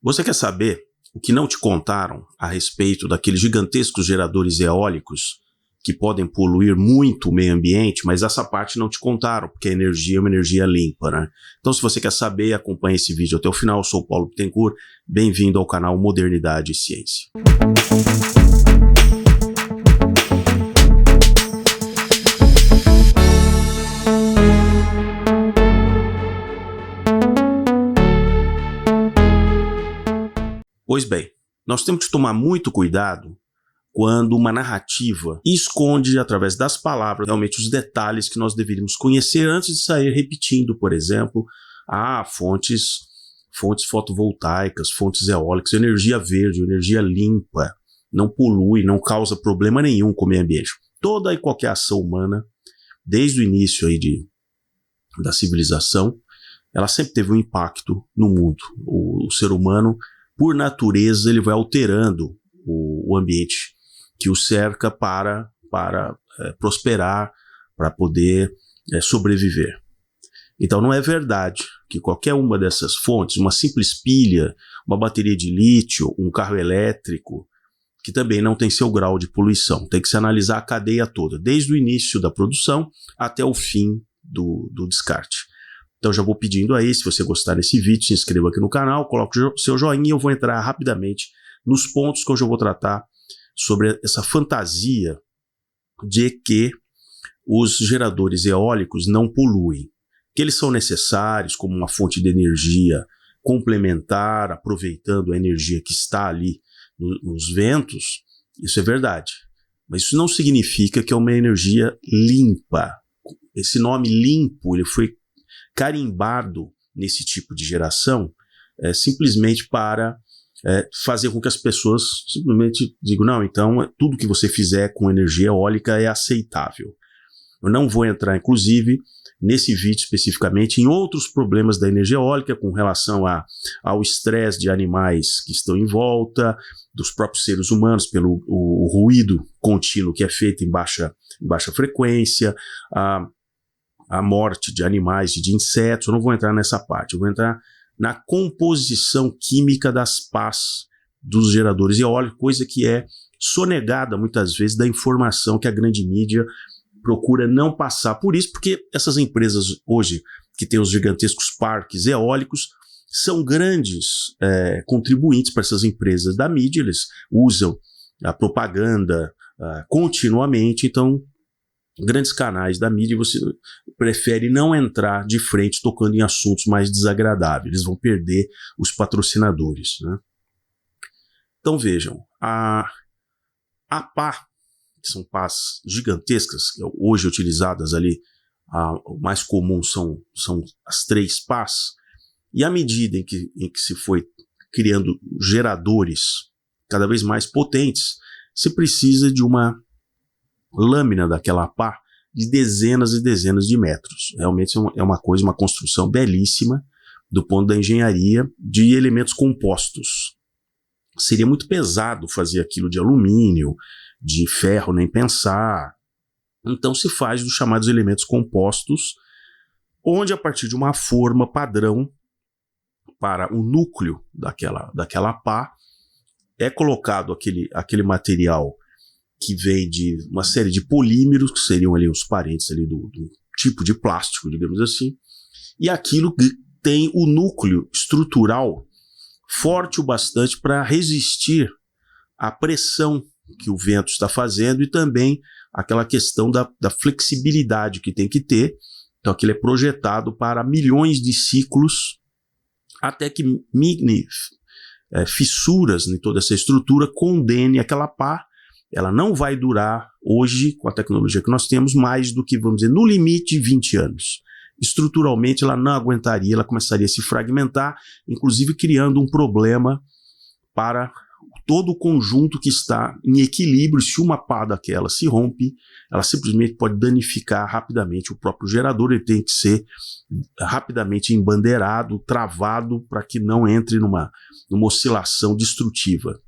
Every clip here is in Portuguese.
Você quer saber o que não te contaram a respeito daqueles gigantescos geradores eólicos que podem poluir muito o meio ambiente, mas essa parte não te contaram, porque a energia é uma energia limpa, né? Então, se você quer saber, acompanhe esse vídeo até o final. Eu sou o Paulo Bittencourt, bem-vindo ao canal Modernidade e Ciência. Pois bem, nós temos que tomar muito cuidado quando uma narrativa esconde, através das palavras, realmente os detalhes que nós deveríamos conhecer antes de sair repetindo, por exemplo, fontes fotovoltaicas, fontes eólicas, energia verde, energia limpa, não polui, não causa problema nenhum com o meio ambiente. Toda e qualquer ação humana, desde o início aí da civilização, ela sempre teve um impacto no mundo. O ser humano, por natureza, ele vai alterando o ambiente que o cerca para prosperar, para poder sobreviver. Então não é verdade que qualquer uma dessas fontes, uma simples pilha, uma bateria de lítio, um carro elétrico, que também não tem seu grau de poluição. Tem que se analisar a cadeia toda, desde o início da produção até o fim do descarte. Então já vou pedindo aí, se você gostar desse vídeo, se inscreva aqui no canal, coloque o seu joinha e eu vou entrar rapidamente nos pontos que hoje eu vou tratar sobre essa fantasia de que os geradores eólicos não poluem, que eles são necessários como uma fonte de energia complementar, aproveitando a energia que está ali nos ventos. Isso é verdade, mas isso não significa que é uma energia limpa. Esse nome limpo, ele foi carimbado nesse tipo de geração simplesmente para fazer com que as pessoas simplesmente digam, não, então tudo que você fizer com energia eólica é aceitável. Eu não vou entrar, inclusive, nesse vídeo especificamente em outros problemas da energia eólica com relação ao estresse de animais que estão em volta, dos próprios seres humanos, pelo o ruído contínuo que é feito em baixa frequência, a morte de animais e de insetos. Eu não vou entrar nessa parte, eu vou entrar na composição química das pás dos geradores eólicos, coisa que é sonegada muitas vezes da informação que a grande mídia procura não passar. Por isso, porque essas empresas hoje, que têm os gigantescos parques eólicos, são grandes contribuintes para essas empresas da mídia, eles usam a propaganda continuamente, então grandes canais da mídia, você prefere não entrar de frente tocando em assuntos mais desagradáveis, eles vão perder os patrocinadores, né? Então vejam, a pá, que são pás gigantescas, hoje utilizadas ali, o mais comum são as 3 pás, e à medida em que se foi criando geradores cada vez mais potentes, se precisa de uma lâmina daquela pá de dezenas e dezenas de metros. Realmente é uma coisa, uma construção belíssima do ponto da engenharia de elementos compostos. Seria muito pesado fazer aquilo de alumínio, de ferro, nem pensar. Então se faz dos chamados elementos compostos, onde a partir de uma forma padrão para o núcleo daquela pá é colocado aquele material que vem de uma série de polímeros, que seriam ali os parentes ali do tipo de plástico, digamos assim, e aquilo tem o núcleo estrutural forte o bastante para resistir à pressão que o vento está fazendo e também aquela questão da flexibilidade que tem que ter. Então aquilo é projetado para milhões de ciclos até que mini fissuras em toda essa estrutura condene aquela pá. Ela não vai durar hoje, com a tecnologia que nós temos, mais do que, vamos dizer, no limite 20 anos. Estruturalmente ela não aguentaria, ela começaria a se fragmentar, inclusive criando um problema para todo o conjunto que está em equilíbrio. Se uma pá daquela se rompe, ela simplesmente pode danificar rapidamente o próprio gerador, ele tem que ser rapidamente embandeirado, travado, para que não entre numa oscilação destrutiva.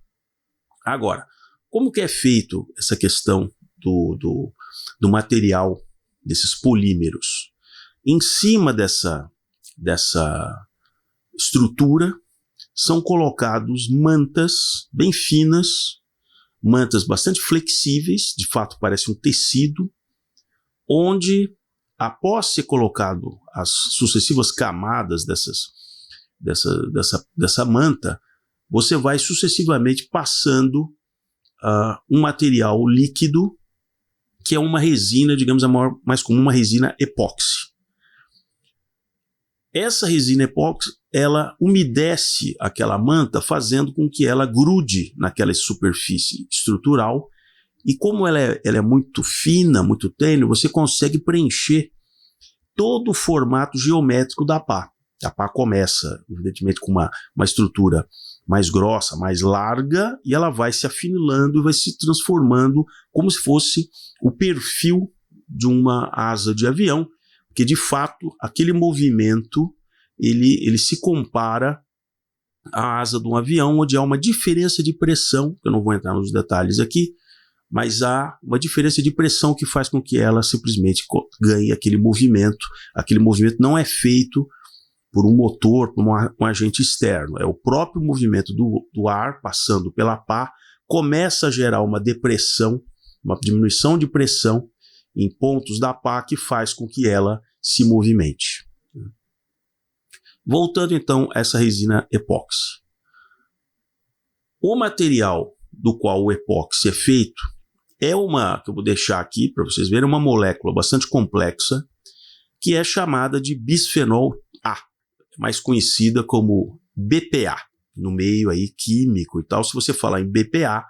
Agora, como que é feito essa questão do material, desses polímeros? Em cima dessa estrutura são colocados mantas bem finas, mantas bastante flexíveis, de fato parece um tecido, onde, após ser colocado as sucessivas camadas dessa manta, você vai sucessivamente passando um material líquido, que é uma resina, digamos, mais comum, uma resina epóxi. Essa resina epóxi, ela umedece aquela manta, fazendo com que ela grude naquela superfície estrutural, e como ela é muito fina, muito tênue, você consegue preencher todo o formato geométrico da pá. A pá começa, evidentemente, com uma estrutura mais grossa, mais larga, e ela vai se afinilando e vai se transformando como se fosse o perfil de uma asa de avião, porque, de fato, aquele movimento ele se compara à asa de um avião, onde há uma diferença de pressão, eu não vou entrar nos detalhes aqui, mas há uma diferença de pressão que faz com que ela simplesmente ganhe aquele movimento. Aquele movimento não é feito por um motor, por um agente externo. É o próprio movimento do ar passando pela pá, começa a gerar uma depressão, uma diminuição de pressão em pontos da pá que faz com que ela se movimente. Voltando então a essa resina epóxi. O material do qual o epóxi é feito é que eu vou deixar aqui para vocês verem, uma molécula bastante complexa, que é chamada de bisfenol A, mais conhecida como BPA, no meio aí químico e tal. Se você falar em BPA,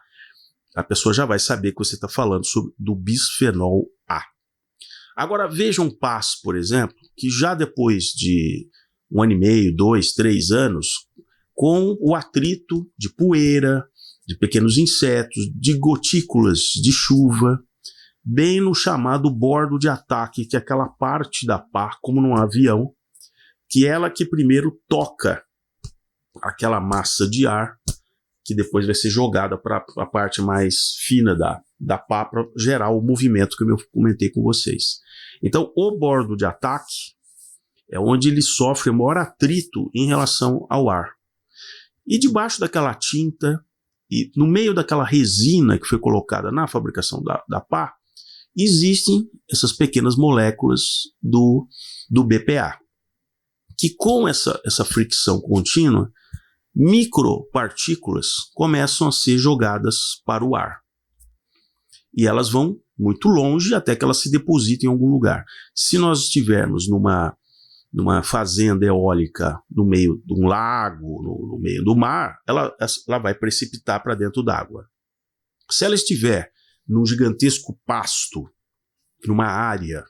a pessoa já vai saber que você está falando do bisfenol A. Agora vejam pás, por exemplo, que já depois de 1 ano e meio, 2, 3 anos, com o atrito de poeira, de pequenos insetos, de gotículas de chuva, bem no chamado bordo de ataque, que é aquela parte da pá, como num avião, que é ela que primeiro toca aquela massa de ar, que depois vai ser jogada para a parte mais fina da pá, para gerar o movimento que eu comentei com vocês. Então, o bordo de ataque é onde ele sofre o maior atrito em relação ao ar. E debaixo daquela tinta, e no meio daquela resina que foi colocada na fabricação da pá, existem essas pequenas moléculas do BPA, que com essa fricção contínua, micropartículas começam a ser jogadas para o ar. E elas vão muito longe até que elas se depositem em algum lugar. Se nós estivermos numa fazenda eólica no meio de um lago, no meio do mar, ela vai precipitar para dentro d'água. Se ela estiver num gigantesco pasto, numa área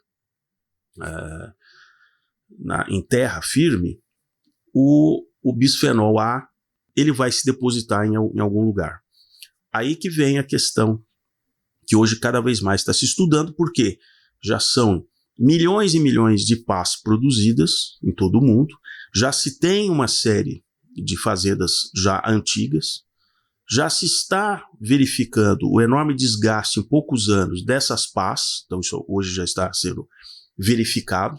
em terra firme, o bisfenol A ele vai se depositar em algum lugar. Aí que vem a questão que hoje cada vez mais está se estudando, porque já são milhões e milhões de pás produzidas em todo o mundo, já se tem uma série de fazendas já antigas, já se está verificando o enorme desgaste em poucos anos dessas pás, então isso hoje já está sendo verificado.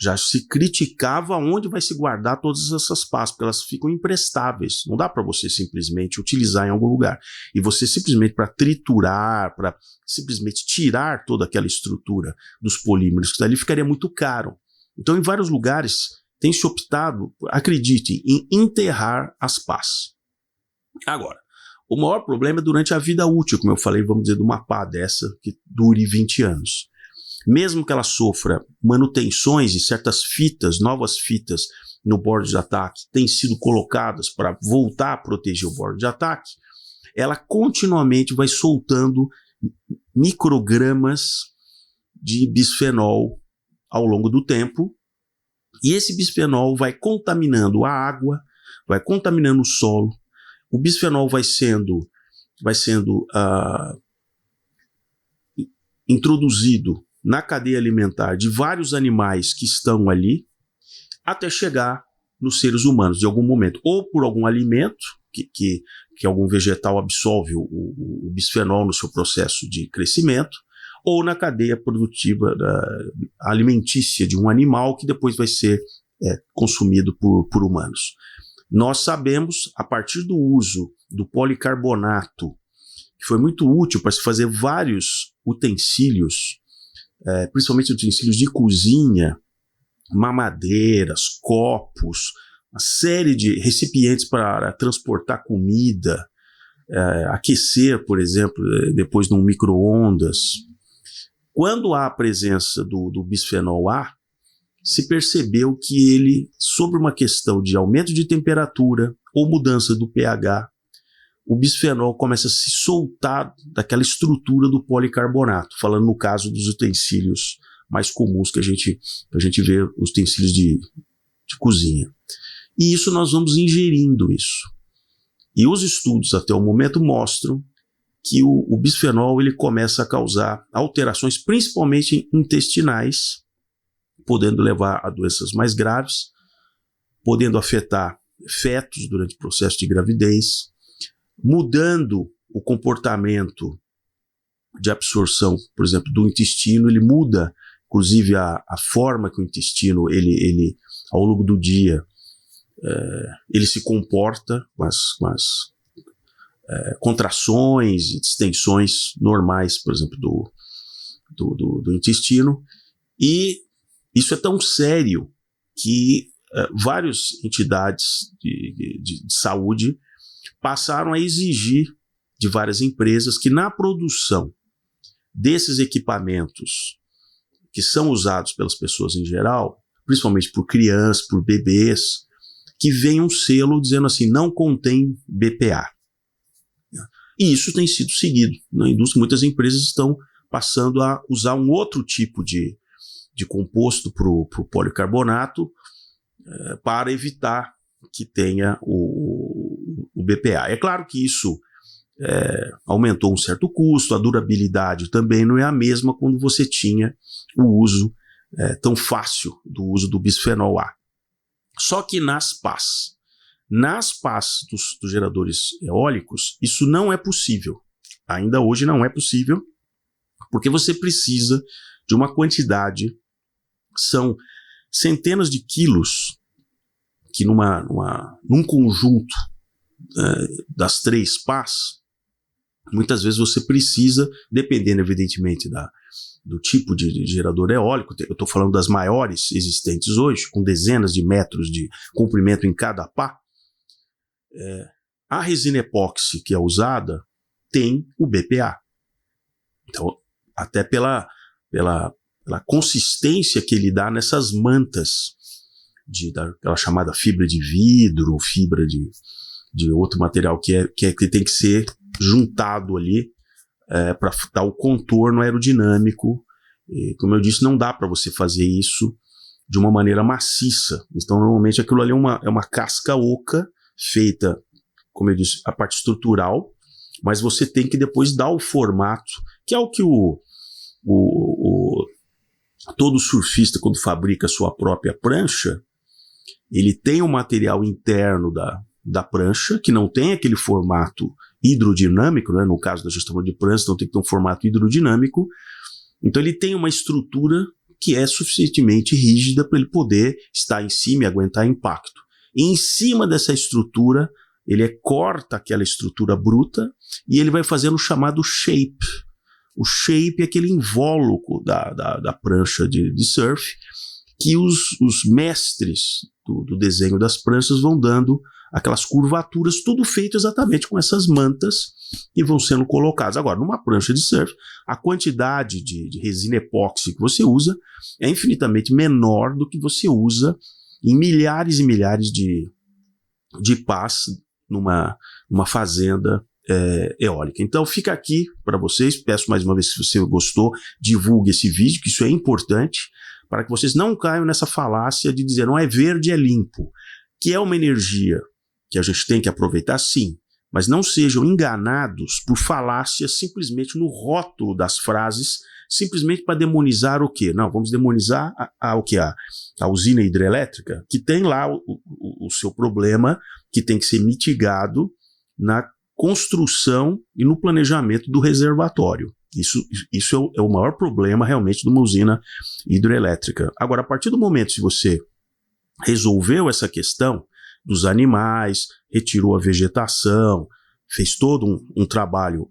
Já se criticava onde vai se guardar todas essas pás, porque elas ficam imprestáveis. Não dá para você simplesmente utilizar em algum lugar. E você simplesmente para triturar, para simplesmente tirar toda aquela estrutura dos polímeros que está ali, ficaria muito caro. Então, em vários lugares, tem se optado, acreditem, em enterrar as pás. Agora, o maior problema é durante a vida útil, como eu falei, vamos dizer, de uma pá dessa que dure 20 anos. Mesmo que ela sofra manutenções e certas fitas, novas fitas no bordo de ataque têm sido colocadas para voltar a proteger o bordo de ataque, ela continuamente vai soltando microgramas de bisfenol ao longo do tempo, e esse bisfenol vai contaminando a água, vai contaminando o solo, o bisfenol vai sendo introduzido na cadeia alimentar de vários animais que estão ali, até chegar nos seres humanos, de algum momento, ou por algum alimento, que algum vegetal absorve o bisfenol no seu processo de crescimento, ou na cadeia produtiva alimentícia de um animal que depois vai ser consumido por humanos. Nós sabemos, a partir do uso do policarbonato, que foi muito útil para se fazer vários utensílios, principalmente utensílios de cozinha, mamadeiras, copos, uma série de recipientes para transportar comida, aquecer, por exemplo, depois num micro-ondas. Quando há a presença do bisfenol A, se percebeu que ele, sobre uma questão de aumento de temperatura ou mudança do pH, o bisfenol começa a se soltar daquela estrutura do policarbonato, falando no caso dos utensílios mais comuns que a gente vê, os utensílios de cozinha. E isso nós vamos ingerindo isso. E os estudos até o momento mostram que o bisfenol ele começa a causar alterações, principalmente intestinais, podendo levar a doenças mais graves, podendo afetar fetos durante o processo de gravidez, mudando o comportamento de absorção, por exemplo, do intestino. Ele muda, inclusive, a forma que o intestino, ele ao longo do dia, ele se comporta com as contrações e distensões normais, por exemplo, do intestino. E isso é tão sério que várias entidades de saúde passaram a exigir de várias empresas que na produção desses equipamentos que são usados pelas pessoas em geral, principalmente por crianças, por bebês, que venha um selo dizendo assim, não contém BPA. E isso tem sido seguido na indústria. Muitas empresas estão passando a usar um outro tipo de composto para o policarbonato para evitar que tenha o BPA. É claro que isso aumentou um certo custo, a durabilidade também não é a mesma quando você tinha o uso tão fácil do uso do bisfenol A. Só que nas pás dos geradores eólicos, isso não é possível. Ainda hoje não é possível, porque você precisa de uma quantidade, são centenas de quilos, que num conjunto das 3 pás, muitas vezes você precisa, dependendo evidentemente do tipo de gerador eólico, eu estou falando das maiores existentes hoje, com dezenas de metros de comprimento em cada pá, a resina epóxi que é usada tem o BPA. Então, até pela consistência que ele dá nessas mantas, daquela chamada fibra de vidro, fibra de outro material que tem que ser juntado ali para dar o contorno aerodinâmico. E, como eu disse, não dá para você fazer isso de uma maneira maciça. Então, normalmente, aquilo ali é uma casca oca feita, como eu disse, a parte estrutural, mas você tem que depois dar o formato, que é o que todo surfista, quando fabrica a sua própria prancha, ele tem um material interno da prancha, que não tem aquele formato hidrodinâmico, né? No caso da gestão de prancha, então tem que ter um formato hidrodinâmico. Então ele tem uma estrutura que é suficientemente rígida para ele poder estar em cima e aguentar impacto. E em cima dessa estrutura, ele corta aquela estrutura bruta e ele vai fazendo o chamado shape. O shape é aquele invólucro da prancha de surf que os mestres do desenho das pranchas vão dando aquelas curvaturas, tudo feito exatamente com essas mantas que vão sendo colocadas. Agora, numa prancha de surf, a quantidade de resina epóxi que você usa é infinitamente menor do que você usa em milhares e milhares de pás numa fazenda eólica. Então fica aqui para vocês, peço mais uma vez, se você gostou, divulgue esse vídeo, que isso é importante, para que vocês não caiam nessa falácia de dizer, não é verde, é limpo, que é uma energia que a gente tem que aproveitar, sim, mas não sejam enganados por falácias simplesmente no rótulo das frases, simplesmente para demonizar o quê? Não, vamos demonizar o quê? A usina hidrelétrica, que tem lá o seu problema, que tem que ser mitigado na construção e no planejamento do reservatório. Isso é o maior problema realmente de uma usina hidrelétrica. Agora, a partir do momento que você resolveu essa questão, dos animais, retirou a vegetação, fez todo um trabalho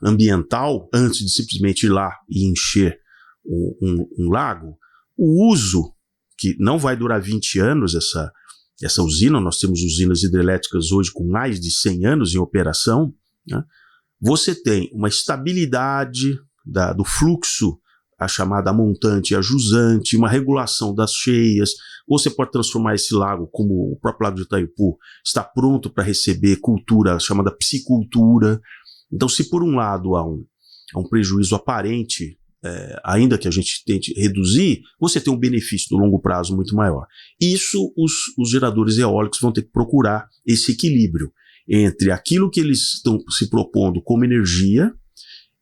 ambiental antes de simplesmente ir lá e encher um lago. O uso, que não vai durar 20 anos essa usina, nós temos usinas hidrelétricas hoje com mais de 100 anos em operação, né? Você tem uma estabilidade do fluxo, a chamada montante e a jusante, uma regulação das cheias. Você pode transformar esse lago, como o próprio lago de Itaipu, está pronto para receber cultura chamada piscicultura. Então, se por um lado há um prejuízo aparente, ainda que a gente tente reduzir, você tem um benefício do longo prazo muito maior. Isso os geradores eólicos vão ter que procurar esse equilíbrio entre aquilo que eles estão se propondo como energia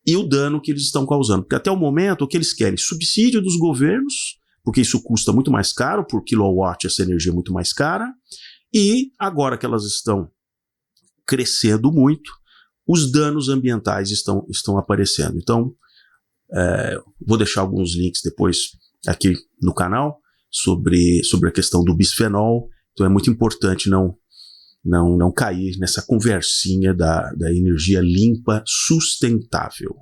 e o dano que eles estão causando. Porque até o momento o que eles querem? Subsídio dos governos, porque isso custa muito mais caro, por quilowatt essa energia é muito mais cara, e agora que elas estão crescendo muito, os danos ambientais estão aparecendo. Então, vou deixar alguns links depois aqui no canal sobre a questão do bisfenol. Então é muito importante não cair nessa conversinha da energia limpa sustentável.